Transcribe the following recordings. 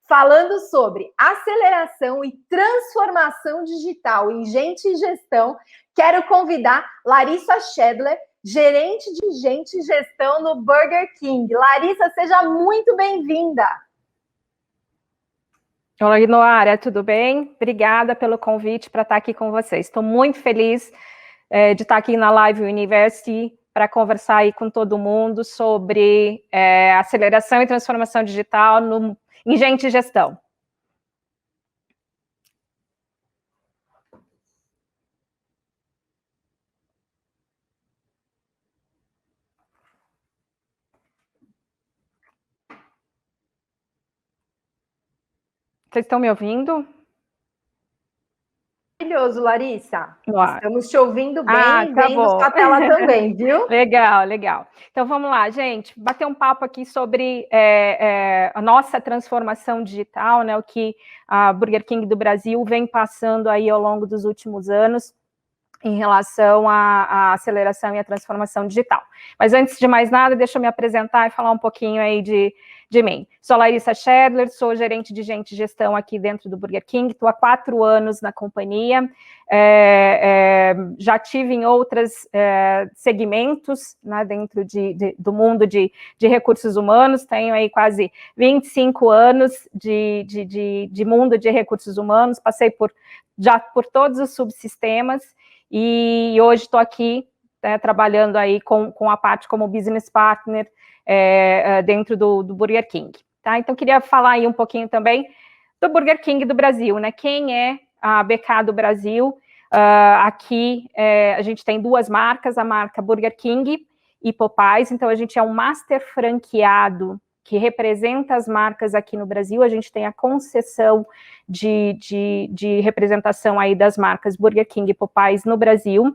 falando sobre aceleração e transformação digital em gente e gestão. Quero convidar Larissa Schedler, gerente de gente e gestão no Burger King. Larissa, seja muito bem-vinda. Oi, Noara, tudo bem? Obrigada pelo convite para estar aqui com vocês. Estou muito feliz de estar aqui na Live University para conversar aí com todo mundo sobre aceleração e transformação digital em gente e gestão. Vocês estão me ouvindo? Maravilhoso, Larissa. Claro. Estamos te ouvindo bem, tá vendo bom. sua tela também, viu? Legal, legal. Então vamos lá, gente, bater um papo aqui sobre a nossa transformação digital, né, o que a Burger King do Brasil vem passando aí ao longo dos últimos anos em relação à aceleração e à transformação digital. Mas antes de mais nada, deixa eu me apresentar e falar um pouquinho aí de mim. Sou Larissa Schedler, sou gerente de gente e gestão aqui dentro do Burger King, estou há 4 anos na companhia, já tive em outros segmentos, né, dentro do mundo de recursos humanos, tenho aí quase 25 anos de mundo de recursos humanos, passei já por todos os subsistemas, e hoje estou aqui trabalhando aí com a parte como business partner dentro do Burger King. Tá? Então, queria falar aí um pouquinho também do Burger King do Brasil, né? Quem é a BK do Brasil? Aqui a gente tem 2 marcas, a marca Burger King e Popeyes, então a gente é um master franqueado que representa as marcas aqui no Brasil, a gente tem a concessão de representação aí das marcas Burger King e Popeyes no Brasil.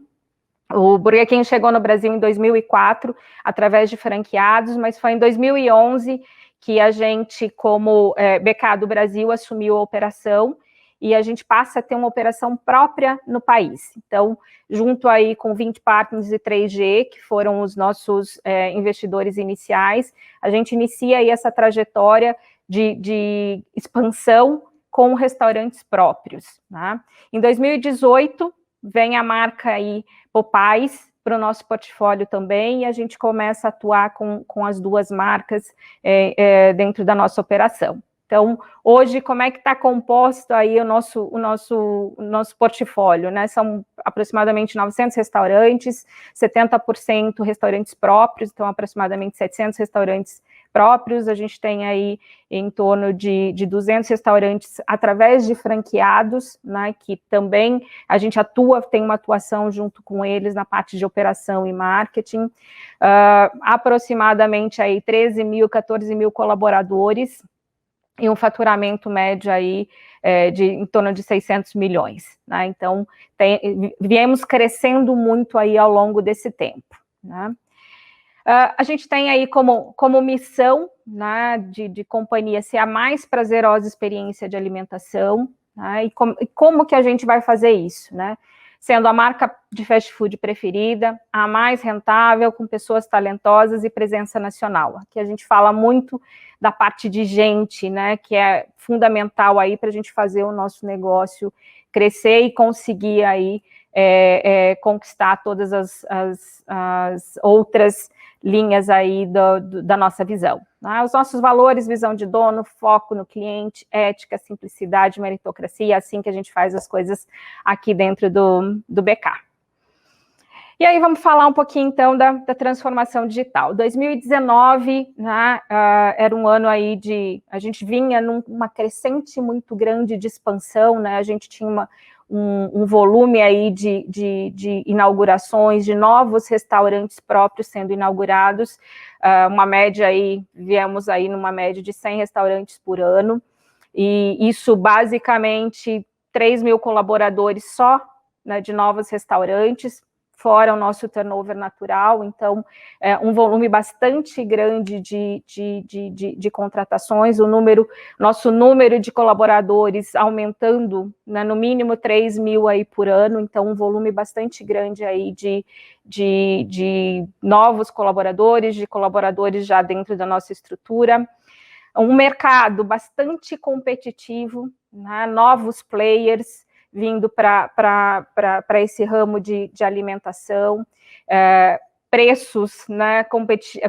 O Burger King chegou no Brasil em 2004, através de franqueados, mas foi em 2011 que a gente, como BK do Brasil, assumiu a operação, e a gente passa a ter uma operação própria no país. Então, junto aí com 20 partners e 3G, que foram os nossos investidores iniciais, a gente inicia aí essa trajetória de expansão com restaurantes próprios. Né? Em 2018, vem a marca aí Popeyes para o nosso portfólio também, e a gente começa a atuar com as 2 marcas dentro da nossa operação. Então, hoje, como é que está composto aí o nosso portfólio, né? São aproximadamente 900 restaurantes, 70% restaurantes próprios, então aproximadamente 700 restaurantes próprios, a gente tem aí em torno de 200 restaurantes através de franqueados, né, que também a gente tem uma atuação junto com eles na parte de operação e marketing, aproximadamente aí 13 mil, 14 mil colaboradores, e um faturamento médio aí em torno de 600 milhões, né? Então, viemos crescendo muito aí ao longo desse tempo, né? A gente tem aí como missão, né, de companhia ser a mais prazerosa experiência de alimentação, né, e como que a gente vai fazer isso, né? Sendo a marca de fast food preferida, a mais rentável, com pessoas talentosas e presença nacional. Aqui a gente fala muito da parte de gente, né, que é fundamental aí para a gente fazer o nosso negócio crescer e conseguir aí conquistar todas as outras linhas aí da nossa visão. Né? Os nossos valores, visão de dono, foco no cliente, ética, simplicidade, meritocracia, é assim que a gente faz as coisas aqui dentro do BK. E aí vamos falar um pouquinho, então, da transformação digital. 2019, né, era um ano aí a gente vinha numa crescente muito grande de expansão, né, a gente tinha um volume aí de inaugurações, de novos restaurantes próprios sendo inaugurados, uma média aí, viemos aí numa média de 100 restaurantes por ano, e isso basicamente 3 mil colaboradores só, né, de novos restaurantes, fora o nosso turnover natural, então, um volume bastante grande de contratações, nosso número de colaboradores aumentando, né, no mínimo 3 mil aí por ano, então um volume bastante grande aí de novos colaboradores, de colaboradores já dentro da nossa estrutura. um mercado bastante competitivo, né, novos players vindo para esse ramo de alimentação, preços, né,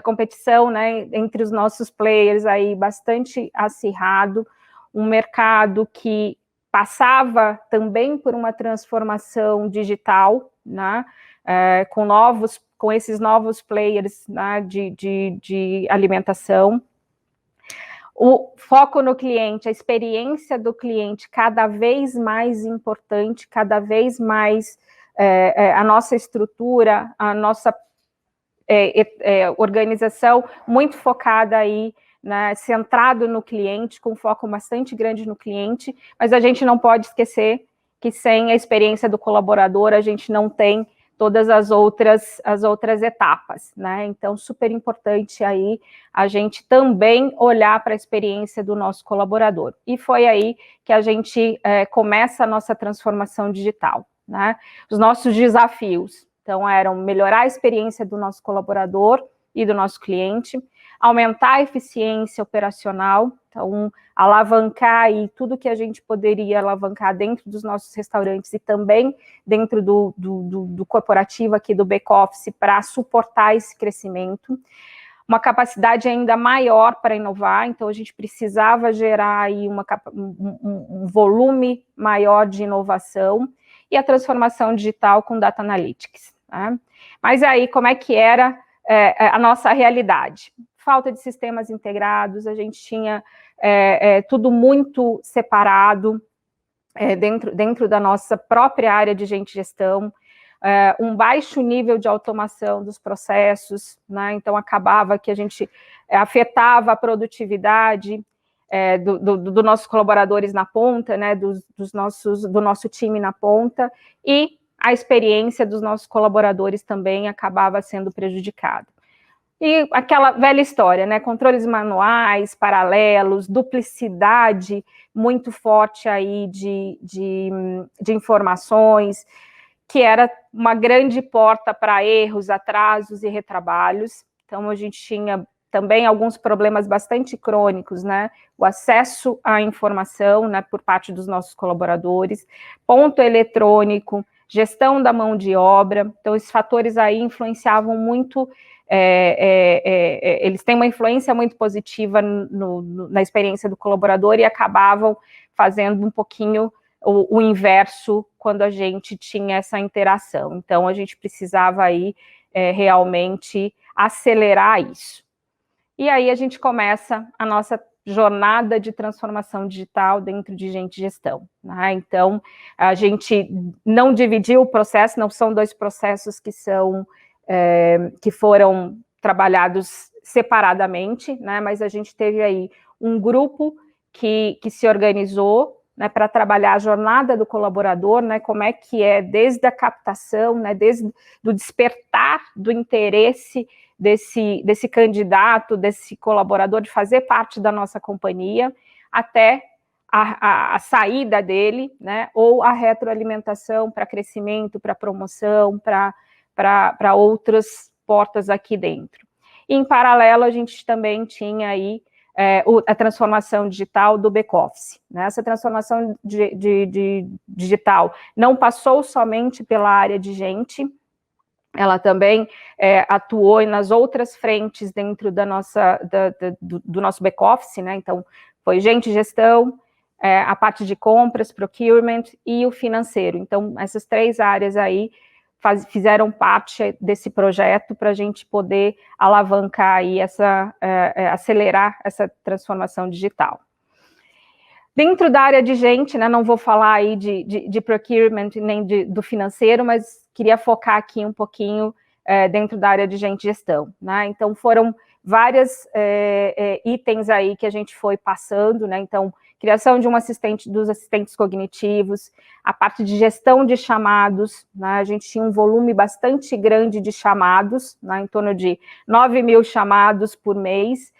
competição, né, entre os nossos players aí bastante acirrado, um mercado que passava também por uma transformação digital, né, com esses novos players, né, de alimentação. O foco no cliente, a experiência do cliente cada vez mais importante, cada vez mais a nossa estrutura, a nossa organização muito focada aí, né, centrado no cliente, com foco bastante grande no cliente, mas a gente não pode esquecer que sem a experiência do colaborador, a gente não tem todas as outras etapas, né? Então, super importante aí a gente também olhar para a experiência do nosso colaborador. E foi aí que a gente começa a nossa transformação digital, né? Os nossos desafios, então, eram melhorar a experiência do nosso colaborador e do nosso cliente, aumentar a eficiência operacional, então, alavancar aí tudo que a gente poderia alavancar dentro dos nossos restaurantes e também dentro do corporativo aqui do back-office para suportar esse crescimento. Uma capacidade ainda maior para inovar, então a gente precisava gerar aí um volume maior de inovação e a transformação digital com Data Analytics. Né? Mas aí, como é que era a nossa realidade? Falta de sistemas integrados, a gente tinha tudo muito separado dentro da nossa própria área de gente gestão, um baixo nível de automação dos processos, né? Então acabava que a gente afetava a produtividade dos nossos colaboradores na ponta, né? do nosso time na ponta, e a experiência dos nossos colaboradores também acabava sendo prejudicada. E aquela velha história, né? Controles manuais, paralelos, duplicidade muito forte aí de informações, que era uma grande porta para erros, atrasos e retrabalhos. Então, a gente tinha também alguns problemas bastante crônicos, né? O acesso à informação, né, por parte dos nossos colaboradores, ponto eletrônico, gestão da mão de obra. Então, esses fatores aí influenciavam muito, eles têm uma influência muito positiva na experiência do colaborador e acabavam fazendo um pouquinho o inverso quando a gente tinha essa interação. Então, a gente precisava aí realmente acelerar isso. E aí a gente começa a nossa jornada de transformação digital dentro de gente gestão. Né? Então, a gente não dividiu o processo, não são dois processos que foram trabalhados separadamente, né? Mas a gente teve aí um grupo que se organizou, né, para trabalhar a jornada do colaborador, né, como é que desde a captação, né, desde o despertar do interesse desse candidato, desse colaborador de fazer parte da nossa companhia, até a saída dele, né, ou a retroalimentação para crescimento, para promoção, para outras portas aqui dentro. E, em paralelo, a gente também tinha aí a transformação digital do back-office. Né? Essa transformação digital não passou somente pela área de gente, ela também atuou nas outras frentes dentro do nosso back-office, né? Então, foi gente gestão, a parte de compras, procurement e o financeiro. Então, essas três áreas aí fizeram parte desse projeto para a gente poder alavancar aí acelerar essa transformação digital. Dentro da área de gente, né, não vou falar aí de procurement nem do financeiro, mas queria focar aqui um pouquinho dentro da área de gente gestão. Né? Então, foram vários itens aí que a gente foi passando, né? Então, criação de dos assistentes cognitivos, a parte de gestão de chamados, né? A gente tinha um volume bastante grande de chamados, né? Em torno de 9.000 chamados por mês,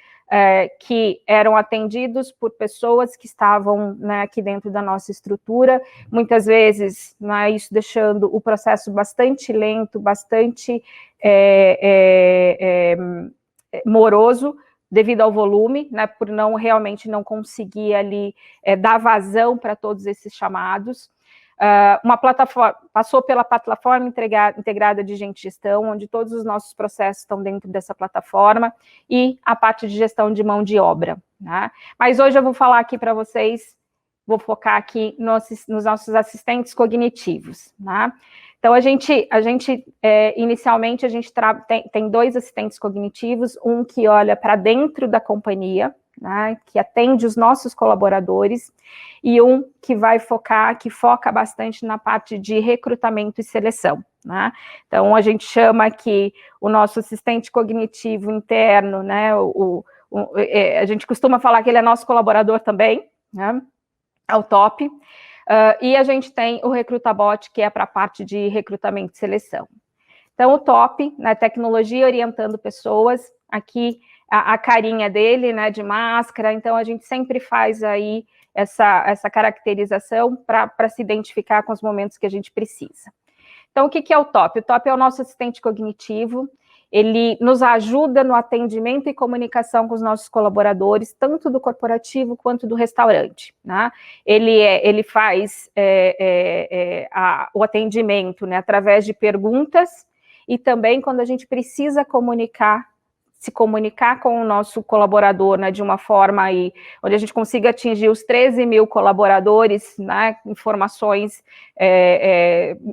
que eram atendidos por pessoas que estavam, né, aqui dentro da nossa estrutura, muitas vezes, né, isso deixando o processo bastante lento, bastante moroso, devido ao volume, né, por realmente não conseguir ali dar vazão para todos esses chamados. Uma plataforma, passou pela plataforma integrada de Gente Gestão, onde todos os nossos processos estão dentro dessa plataforma, e a parte de gestão de mão de obra, né? Mas hoje eu vou falar aqui para vocês, vou focar aqui nos nossos assistentes cognitivos, né? Então, inicialmente, a gente tem 2 assistentes cognitivos, um que olha para dentro da companhia, né, que atende os nossos colaboradores, e um que foca bastante na parte de recrutamento e seleção, né? Então, a gente chama aqui o nosso assistente cognitivo interno, né, a gente costuma falar que ele é nosso colaborador também, né, é o top. E a gente tem o Recrutabot, que é para a parte de recrutamento e seleção. Então, o top, né, tecnologia orientando pessoas, aqui a carinha dele, né, de máscara, então a gente sempre faz aí essa caracterização para se identificar com os momentos que a gente precisa. Então, o que é o top? O top é o nosso assistente cognitivo, ele nos ajuda no atendimento e comunicação com os nossos colaboradores, tanto do corporativo quanto do restaurante, né? Ele faz o atendimento, né, através de perguntas, e também quando a gente precisa se comunicar com o nosso colaborador, né, de uma forma aí, onde a gente consiga atingir os 13 mil colaboradores, né, informações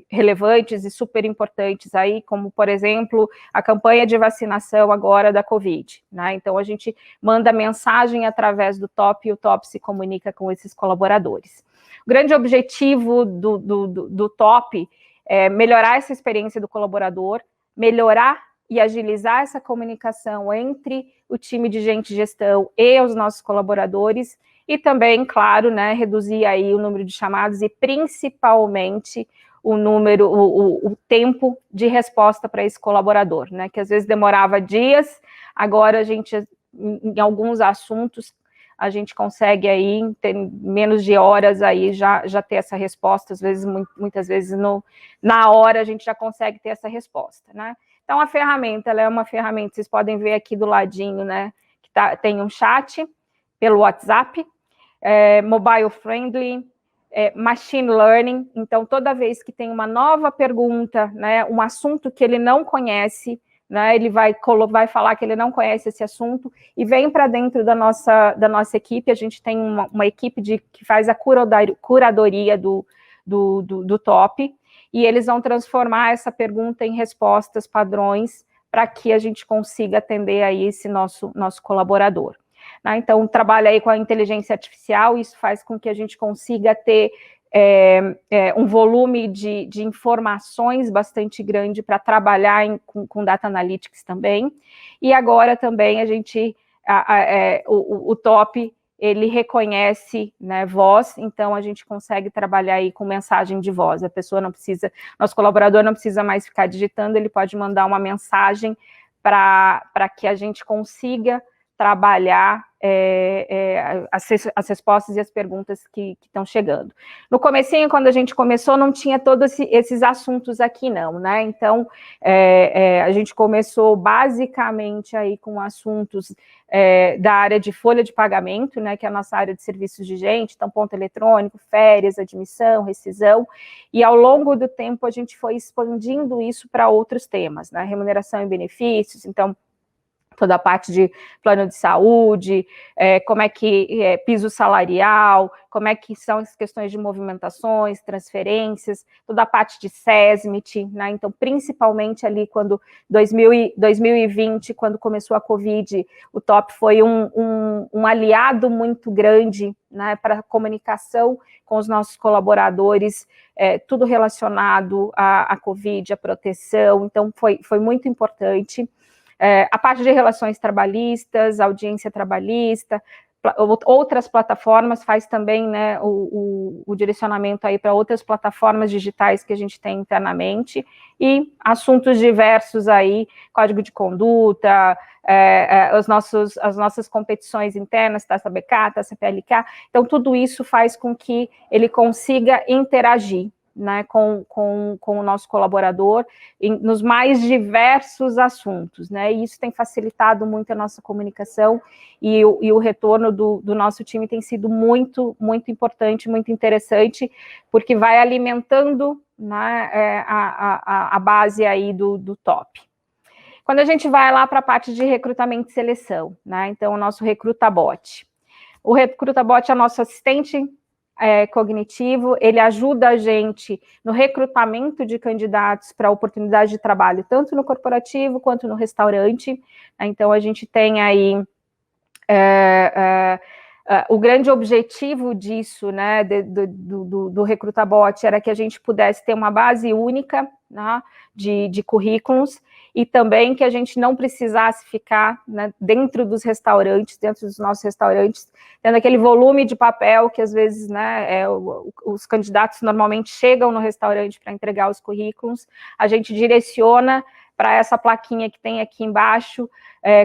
relevantes e super importantes aí, como, por exemplo, a campanha de vacinação agora da Covid, né? Então, a gente manda mensagem através do top, e o top se comunica com esses colaboradores. O grande objetivo do top é melhorar essa experiência do colaborador, melhorar e agilizar essa comunicação entre o time de Gente Gestão e os nossos colaboradores, e também, claro, né, reduzir aí o número de chamados e principalmente o tempo de resposta para esse colaborador, né, que às vezes demorava dias, agora a gente, em alguns assuntos, a gente consegue aí, ter menos de horas aí, já ter essa resposta, às vezes, muitas vezes, na hora a gente já consegue ter essa resposta, né. Então, a ferramenta, ela é uma ferramenta, vocês podem ver aqui do ladinho, né, que tem um chat pelo WhatsApp, mobile friendly, machine learning, então, toda vez que tem uma nova pergunta, né, um assunto que ele não conhece, né, ele vai falar que ele não conhece esse assunto, e vem para dentro da nossa equipe, a gente tem uma equipe que faz a curadoria do top, e eles vão transformar essa pergunta em respostas padrões para que a gente consiga atender aí esse nosso colaborador, né? Então, trabalha aí com a inteligência artificial, isso faz com que a gente consiga ter um volume de informações bastante grande para trabalhar com data analytics também, e agora também o top, ele reconhece, né, voz, então a gente consegue trabalhar aí com mensagem de voz, nosso colaborador não precisa mais ficar digitando, ele pode mandar uma mensagem para que a gente consiga trabalhar as respostas e as perguntas que estão chegando. No comecinho, quando a gente começou, não tinha todos esses assuntos aqui, não, né? Então, a gente começou basicamente aí com assuntos da área de folha de pagamento, né, que é a nossa área de serviços de gente, então ponto eletrônico, férias, admissão, rescisão, e ao longo do tempo a gente foi expandindo isso para outros temas, né, remuneração e benefícios, então toda a parte de plano de saúde, como é que piso salarial, como é que são as questões de movimentações, transferências, toda a parte de SESMIT, né? Então, principalmente ali quando 2020, quando começou a Covid, o top foi um aliado muito grande, né, para a comunicação com os nossos colaboradores, tudo relacionado à Covid, à proteção, então foi muito importante. A parte de relações trabalhistas, audiência trabalhista, outras plataformas, faz também, né, o direcionamento aí para outras plataformas digitais que a gente tem internamente, e assuntos diversos aí, código de conduta, as nossas competições internas, Taça BK, Taça PLK, então tudo isso faz com que ele consiga interagir, né, com o nosso colaborador nos mais diversos assuntos, né, e isso tem facilitado muito a nossa comunicação, e o retorno do nosso time tem sido muito, muito importante, muito interessante, porque vai alimentando, né, a base aí do top. Quando a gente vai lá para a parte de recrutamento e seleção, né, então o nosso RecrutaBot. O RecrutaBot é nosso assistente cognitivo, ele ajuda a gente no recrutamento de candidatos para oportunidade de trabalho, tanto no corporativo quanto no restaurante. Então, a gente tem aí o grande objetivo disso, né, do RecrutaBot, era que a gente pudesse ter uma base única, né, de currículos, e também que a gente não precisasse ficar, né, dentro dos restaurantes, dentro dos nossos restaurantes, tendo aquele volume de papel que às vezes, né, os candidatos normalmente chegam no restaurante para entregar os currículos, a gente direciona para essa plaquinha que tem aqui embaixo,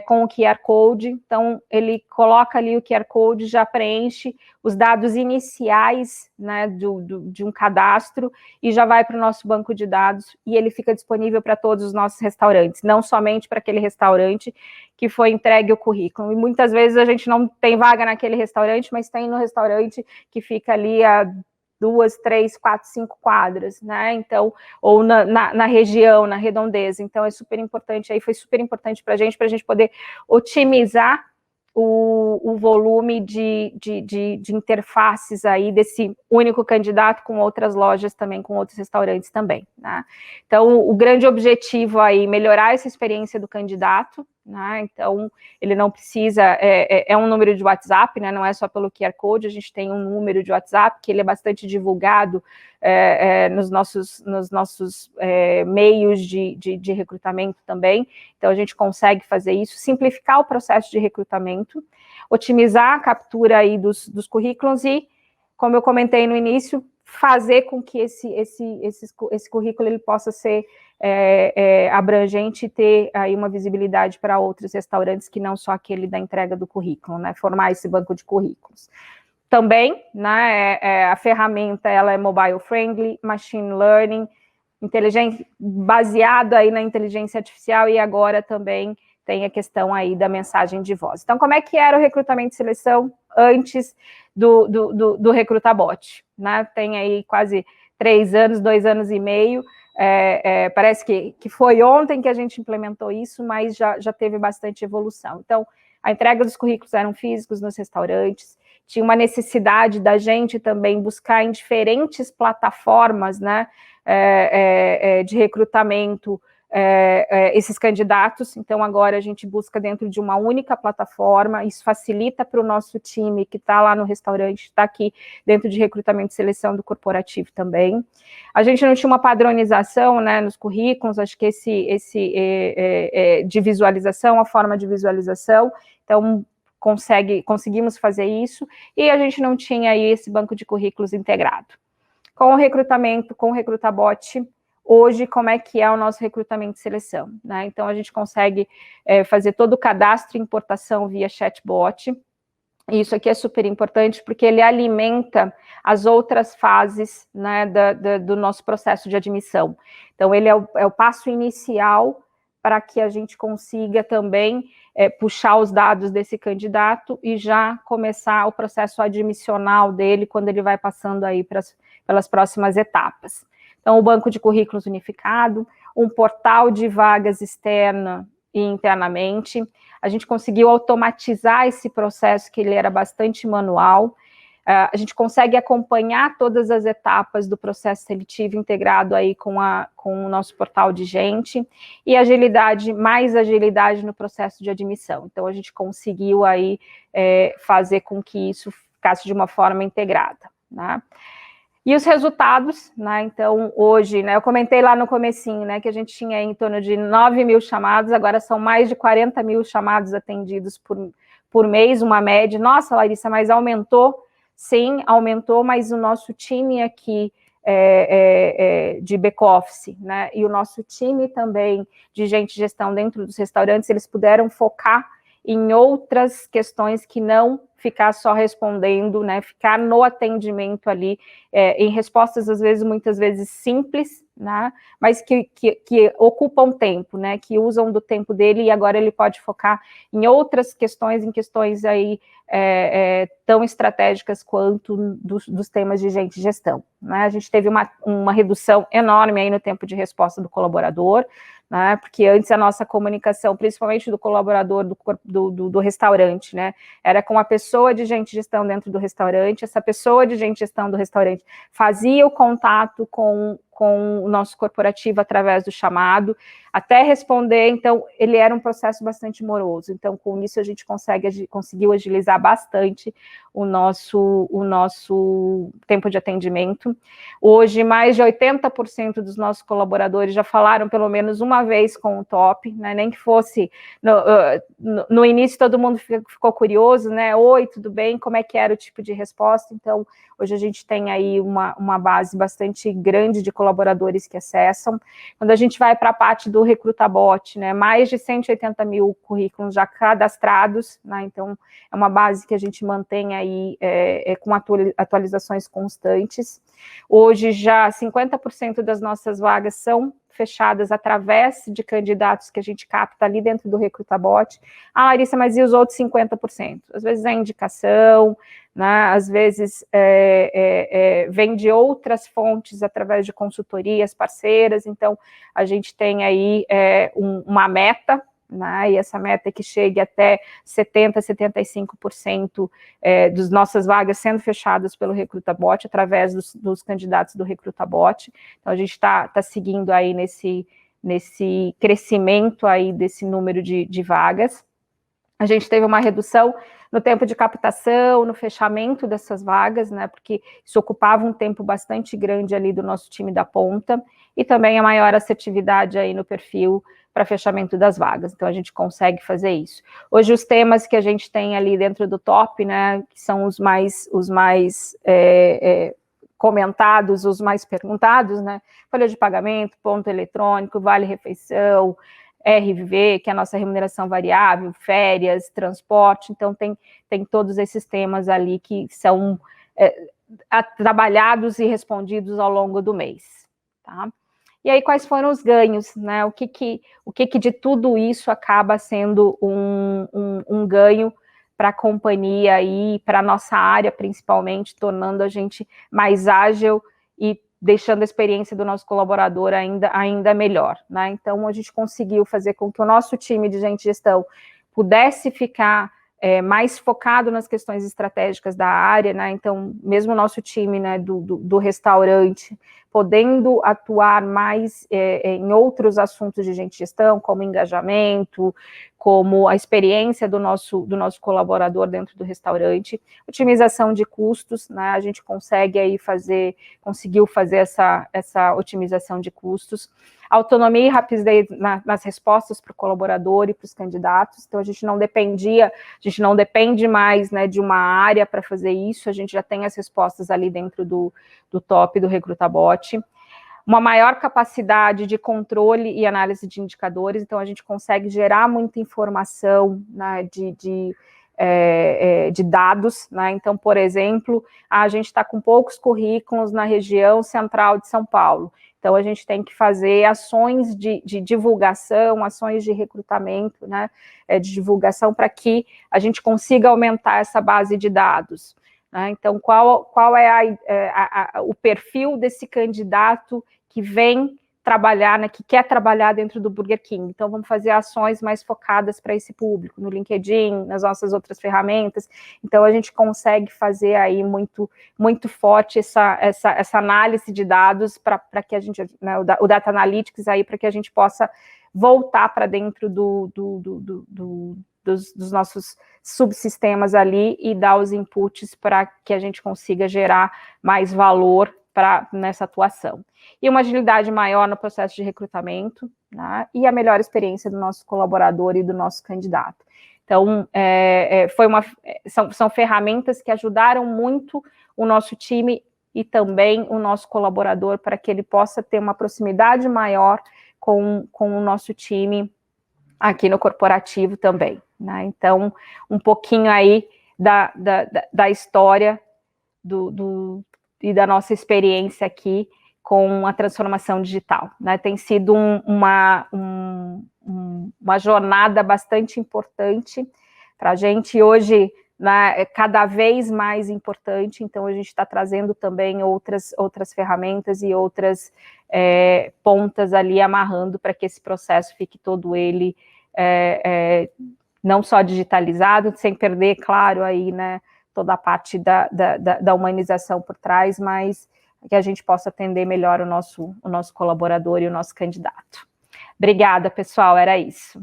com o QR Code, então ele coloca ali o QR Code, já preenche os dados iniciais, né, de um cadastro, e já vai para o nosso banco de dados, e ele fica disponível para todos os nossos restaurantes, não somente para aquele restaurante que foi entregue o currículo, e muitas vezes a gente não tem vaga naquele restaurante, mas tem no restaurante que fica ali a 2, 3, 4, 5 quadras, né, então, ou na região, na redondeza, então é super importante, aí foi super importante para a gente poder otimizar o volume de interfaces aí desse único candidato com outras lojas também, com outros restaurantes também, né? Então, o grande objetivo aí, melhorar essa experiência do candidato, né? Então, ele não precisa, é um número de WhatsApp, né? Não é só pelo QR Code, a gente tem um número de WhatsApp, que ele é bastante divulgado nos nossos meios de recrutamento também, então a gente consegue fazer isso, simplificar o processo de recrutamento, otimizar a captura aí dos currículos e, como eu comentei no início, fazer com que esse currículo ele possa ser abrangente e ter aí uma visibilidade para outros restaurantes que não só aquele da entrega do currículo, né, formar esse banco de currículos. Também, né, a ferramenta ela é mobile friendly, machine learning, inteligência, baseado aí na inteligência artificial, e agora também tem a questão aí da mensagem de voz. Então, como é que era o recrutamento e seleção antes do RecrutaBot? Né? Tem aí quase 3 anos, 2 anos e meio, parece que foi ontem que a gente implementou isso, mas já teve bastante evolução. Então, a entrega dos currículos eram físicos nos restaurantes, tinha uma necessidade da gente também buscar em diferentes plataformas, né, de recrutamento, esses candidatos, então agora a gente busca dentro de uma única plataforma, isso facilita para o nosso time que está lá no restaurante, está aqui dentro de recrutamento e seleção do corporativo também. A gente não tinha uma padronização, né, nos currículos, acho que de visualização, a forma de visualização, então conseguimos fazer isso, e a gente não tinha aí esse banco de currículos integrado. Com o recrutamento, com o RecrutaBot, hoje, como é que é o nosso recrutamento e seleção, né? Então, a gente consegue fazer todo o cadastro e importação via chatbot. Isso aqui é super importante, porque ele alimenta as outras fases, né, do nosso processo de admissão. Então, ele é o passo inicial para que a gente consiga também puxar os dados desse candidato e já começar o processo admissional dele, quando ele vai passando aí pelas próximas etapas. Então, o banco de currículos unificado, um portal de vagas externa e internamente, a gente conseguiu automatizar esse processo, que ele era bastante manual, a gente consegue acompanhar todas as etapas do processo seletivo integrado aí com o nosso portal de gente, e agilidade, mais agilidade no processo de admissão. Então, a gente conseguiu aí fazer com que isso ficasse de uma forma integrada, né? E os resultados, né, então, hoje, né, eu comentei lá no comecinho, né, que a gente tinha em torno de 9 mil chamados, agora são mais de 40 mil chamados atendidos por mês, uma média. Nossa, Larissa, mas aumentou? Sim, aumentou, mas o nosso time aqui de back-office, né, e o nosso time também de gente de gestão dentro dos restaurantes, eles puderam focar em outras questões que não ficar só respondendo, né, ficar no atendimento ali, em respostas, às vezes, muitas vezes simples, né, mas que ocupam tempo, né, que usam do tempo dele, e agora ele pode focar em outras questões, em questões aí tão estratégicas quanto dos temas de gente e gestão, né. A gente teve uma redução enorme aí no tempo de resposta do colaborador, né, porque antes a nossa comunicação, principalmente do colaborador do restaurante, né, era com a pessoa de gente de gestão dentro do restaurante, essa pessoa de gente de gestão do restaurante fazia o contato com o nosso corporativo através do chamado, até responder, então, ele era um processo bastante moroso, então, com isso, a gente conseguiu agilizar bastante o nosso tempo de atendimento. Hoje, mais de 80% dos nossos colaboradores já falaram pelo menos uma vez com o top, né, nem que fosse, no início todo mundo ficou curioso, né, oi, tudo bem, como é que era o tipo de resposta, então, hoje a gente tem aí uma base bastante grande de colaboradores que acessam. Quando a gente vai para a parte do Recrutabot, né, mais de 180 mil currículos já cadastrados, né, então é uma base que a gente mantém aí com atualizações constantes. Hoje já 50% das nossas vagas são fechadas através de candidatos que a gente capta ali dentro do Recrutabot. Ah, Larissa, mas e os outros 50%? Às vezes é indicação, né, às vezes vem de outras fontes através de consultorias parceiras, então a gente tem aí uma meta, né, e essa meta é que chegue até 70%, 75% das nossas vagas sendo fechadas pelo Recrutabot, através dos candidatos do Recrutabot. Então, a gente está seguindo aí nesse crescimento aí desse número de vagas. A gente teve uma redução no tempo de captação, no fechamento dessas vagas, né, porque isso ocupava um tempo bastante grande ali do nosso time da ponta, e também a maior assertividade aí no perfil para fechamento das vagas, então a gente consegue fazer isso. Hoje os temas que a gente tem ali dentro do top, né, que são os mais comentados, os mais perguntados, né, folha de pagamento, ponto eletrônico, vale-refeição, RV, que é a nossa remuneração variável, férias, transporte, então tem todos esses temas ali que são trabalhados e respondidos ao longo do mês, tá? E aí, quais foram os ganhos, né? O que de tudo isso acaba sendo um ganho para a companhia e para a nossa área, principalmente, tornando a gente mais ágil e deixando a experiência do nosso colaborador ainda melhor, né? Então, a gente conseguiu fazer com que o nosso time de gente de gestão pudesse ficar mais focado nas questões estratégicas da área, né? Então, mesmo o nosso time, né, do restaurante, podendo atuar mais em outros assuntos de gente de gestão, como engajamento, como a experiência do nosso colaborador dentro do restaurante, otimização de custos, né? A gente conseguiu fazer essa otimização de custos, autonomia e rapidez nas respostas para o colaborador e para os candidatos, então a gente não depende mais, né, de uma área para fazer isso, a gente já tem as respostas ali dentro do top do Recrutabot, uma maior capacidade de controle e análise de indicadores, então a gente consegue gerar muita informação, né, de dados, né? Então, por exemplo, a gente está com poucos currículos na região central de São Paulo, então a gente tem que fazer ações de divulgação, ações de recrutamento, né, de divulgação para que a gente consiga aumentar essa base de dados, né? Então, qual é o perfil desse candidato que vem trabalhar, né, que quer trabalhar dentro do Burger King? Então, vamos fazer ações mais focadas para esse público, no LinkedIn, nas nossas outras ferramentas. Então, a gente consegue fazer aí muito, muito forte essa análise de dados para que a gente, né, o Data Analytics aí, para que a gente possa voltar para dentro dos nossos subsistemas ali e dar os inputs para que a gente consiga gerar mais valor nessa atuação. E uma agilidade maior no processo de recrutamento, né, e a melhor experiência do nosso colaborador e do nosso candidato. Então, são ferramentas que ajudaram muito o nosso time e também o nosso colaborador para que ele possa ter uma proximidade maior com o nosso time aqui no corporativo também, né? Então, um pouquinho aí da história e da nossa experiência aqui com a transformação digital, né? Tem sido uma jornada bastante importante para a gente hoje, né, é cada vez mais importante, então a gente está trazendo também outras ferramentas e outras pontas ali amarrando para que esse processo fique todo ele não só digitalizado, sem perder, claro, aí, né, toda a parte da humanização por trás, mas que a gente possa atender melhor o nosso colaborador e o nosso candidato. Obrigada, pessoal, era isso.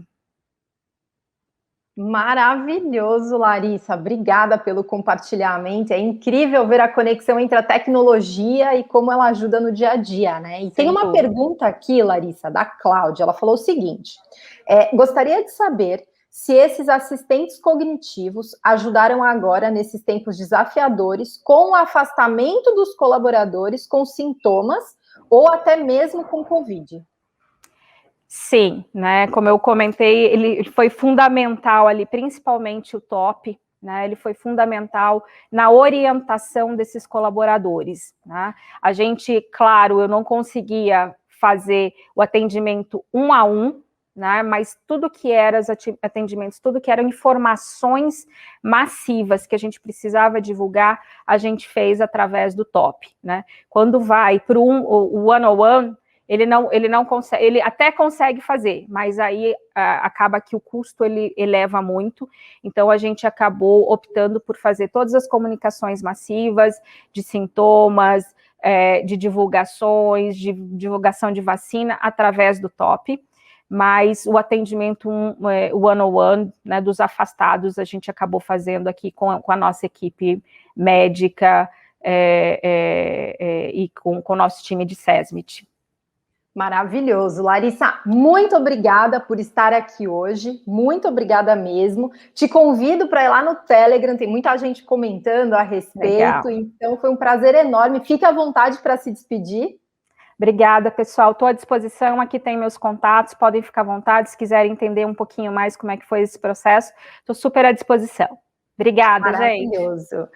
Maravilhoso, Larissa, obrigada pelo compartilhamento, é incrível ver a conexão entre a tecnologia e como ela ajuda no dia a dia, né? E tem uma pergunta aqui, Larissa, da Cláudia, ela falou o seguinte, gostaria de saber se esses assistentes cognitivos ajudaram agora nesses tempos desafiadores com o afastamento dos colaboradores com sintomas ou até mesmo com Covid. Sim, né, como eu comentei, ele foi fundamental ali, principalmente o TOP, né, ele foi fundamental na orientação desses colaboradores, né? A gente, claro, eu não conseguia fazer o atendimento 1 a 1, né, mas tudo que eram os atendimentos, tudo que eram informações massivas que a gente precisava divulgar, a gente fez através do TOP, né? Quando vai para o one-on-one, ele não consegue, ele até consegue fazer, mas aí acaba que o custo ele eleva muito, então a gente acabou optando por fazer todas as comunicações massivas de sintomas, de divulgações, de divulgação de vacina através do TOP, mas o atendimento one-on-one, né, dos afastados, a gente acabou fazendo aqui com a nossa equipe médica e com o nosso time de SESMIT. Maravilhoso. Larissa, muito obrigada por estar aqui hoje, muito obrigada mesmo. Te convido para ir lá no Telegram, tem muita gente comentando a respeito, legal. Então foi um prazer enorme. Fique à vontade para se despedir. Obrigada, pessoal. Estou à disposição, aqui tem meus contatos, podem ficar à vontade, se quiserem entender um pouquinho mais como é que foi esse processo, estou super à disposição. Obrigada, gente. Maravilhoso.